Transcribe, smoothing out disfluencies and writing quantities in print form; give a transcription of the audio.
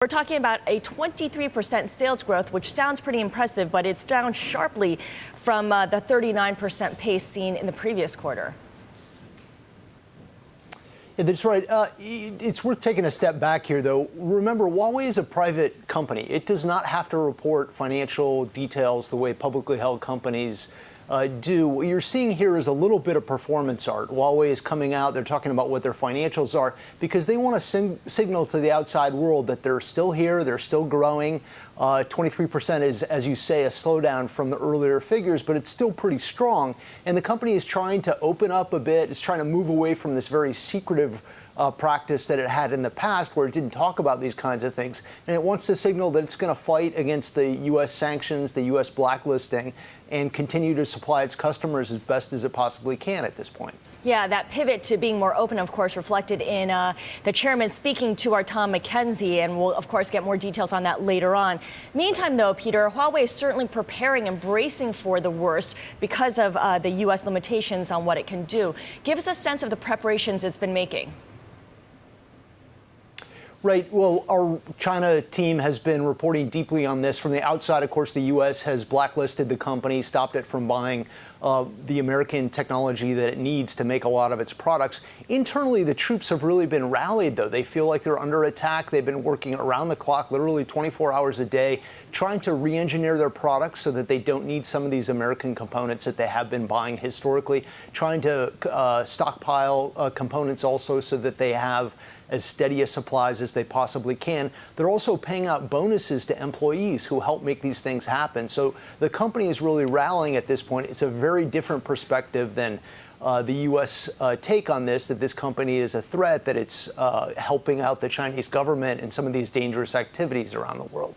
We're talking about a 23% sales growth, which sounds pretty impressive, but it's down sharply from the 39% pace seen in the previous quarter. Yeah, that's right. It's worth taking a step back here, though. Remember, Huawei is a private company. It does not have to report financial details the way publicly held companies do. What you're seeing here is a little bit of performance art. Huawei is coming out. They're talking about what their financials are because they want to signal to the outside world that they're still here, they're still growing. 23% is, as you say, a slowdown from the earlier figures, but it's still pretty strong. And the company is trying to open up a bit. It's trying to move away from this very secretive practice that it had in the past where it didn't talk about these kinds of things. And it wants to signal that it's going to fight against the U.S. sanctions, the U.S. blacklisting, and continue to supply its customers as best as it possibly can at this point. Yeah, that pivot to being more open, of course, reflected in the chairman speaking to our Tom McKenzie, and we'll, of course, get more details on that later on. Meantime, though, Peter, Huawei is certainly preparing and bracing for the worst because of the U.S. limitations on what it can do. Give us a sense of the preparations it's been making. Right. Well, our China team has been reporting deeply on this. From the outside, of course, the U.S. has blacklisted the company, stopped it from buying the American technology that it needs to make a lot of its products. Internally, the troops have really been rallied, though. They feel like they're under attack. They've been working around the clock, literally 24 hours a day, trying to re-engineer their products so that they don't need some of these American components that they have been buying historically, trying to stockpile components also so that they have as steady a supplies as they possibly can. They're also paying out bonuses to employees who help make these things happen. So the company is really rallying at this point. It's a very different perspective than the U.S. Take on this, that this company is a threat, that it's helping out the Chinese government in some of these dangerous activities around the world.